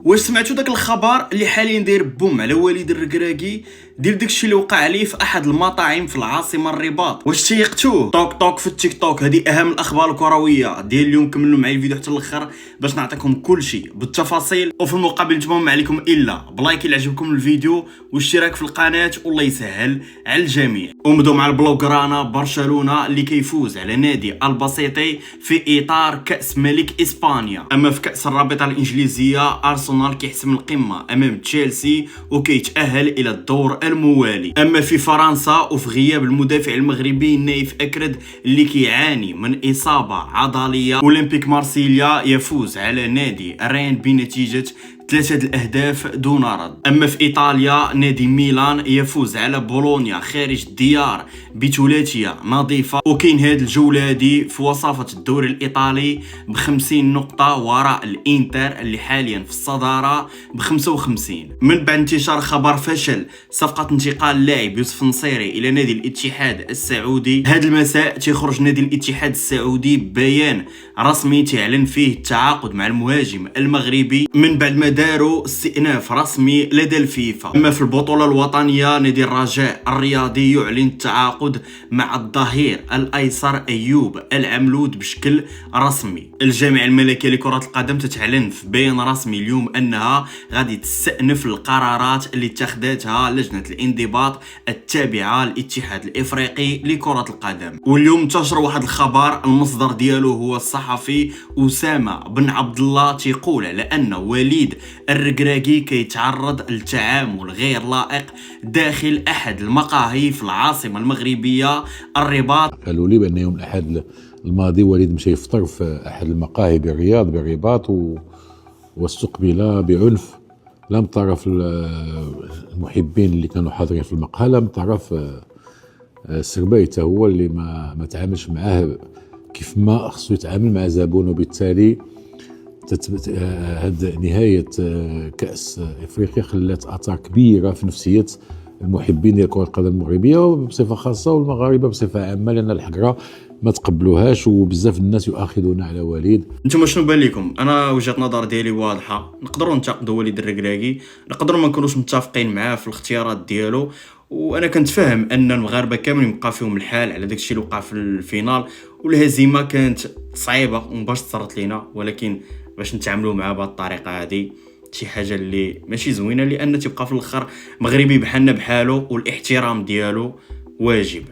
واش سمعتوا داك الخبر اللي حاليا داير بوم على وليد الركراكي؟ دير داكشي اللي وقع عليه في احد المطاعم في العاصمه الرباط. واش تيقتوه؟ توك توك في التيك توك. هذه اهم الاخبار الكرويه ديال اليوم. كملوا معايا الفيديو حتى الاخر باش نعطيكم كلشي بالتفاصيل، وفي المقابل نتمنى ما عليكم الا بلايك اللي عجبكم الفيديو واشتراك في القناه، والله يسهل على الجميع. ونبداو مع البلوغرانا. برشلونه اللي كيفوز على نادي الباسيطي في اطار كاس ملك اسبانيا. اما في كاس الرابطه الانجليزيه ارسنال كيحسم القمه امام تشيلسي وكيتاهل الى الدور الموالي. اما في فرنسا وفي غياب المدافع المغربي نايف اكرد اللي كيعاني من اصابه عضليه، اولمبيك مارسيليا يفوز على نادي رين بنتيجه 3 الأهداف دون رد. أما في إيطاليا نادي ميلان يفوز على بولونيا خارج الديار بثلاثية نظيفة، وكاين هاد الجولة هادي في وصافة الدوري الإيطالي ب50 نقطة وراء الإنتر اللي حاليا في الصدارة ب55. من بعد انتشار خبر فشل صفقة انتقال اللاعب يوسف نصيري إلى نادي الاتحاد السعودي، هاد المساء تيخرج نادي الاتحاد السعودي ببيان رسمي تعلن فيه التعاقد مع المهاجم المغربي من بعد ما داروا استئناف رسمي لدى الفيفا. اما في البطوله الوطنيه نادي الرجاء الرياضي يعلن التعاقد مع الظهير الايسر ايوب العملود بشكل رسمي. الجامعه الملكيه لكره القدم تتعلن في بيان رسمي اليوم انها غادي تستأنف القرارات اللي اتخذتها لجنه الانضباط التابعه للاتحاد الافريقي لكره القدم. واليوم انتشر واحد الخبر المصدر ديالو هو الصحفي اسامه بن عبد الله، تيقول على ان وليد الركراكي كيتعرض لتعامل غير لائق داخل احد المقاهي في العاصمه المغربيه الرباط. قالوا لي بان يوم الاحد الماضي وليد مشى يفطر في احد المقاهي بالرباط واستقبل بعنف لا من طرف المحبين اللي كانوا حاضرين في المقهى، لا من طرف السربايته هو اللي ما تعاملش معاه كيف ما خصو يتعامل مع زبون. وبالتالي هاد نهاية كأس إفريقيا خلات آثار كبيرة في نفسية المحبين ديال كرة القدم المغربية وبصفة خاصة والمغاربة بصفة عامة، لأن الحقرة ما تقبلوهاش وبزاف الناس يؤاخذون على وليد. نتوما شنو بان لكم؟ انا وجهه نظر ديالي واضحه. نقدروا ننتقدوا وليد الركراكي، نقدروا ما نكونوش متفقين معاه في الاختيارات ديالو، وانا كنت فاهم ان المغاربه كاملين يبقى فيهم الحال على داكشي اللي وقع في الفينال، والهزيمه كانت صعيبه ومباش صرت لينا، ولكن باش نتعاملوا معها بهذه الطريقه هذه شي حاجه اللي ماشي زوينه، لان تبقى في الاخر مغربي بحالنا بحاله والاحترام ديالو واجب.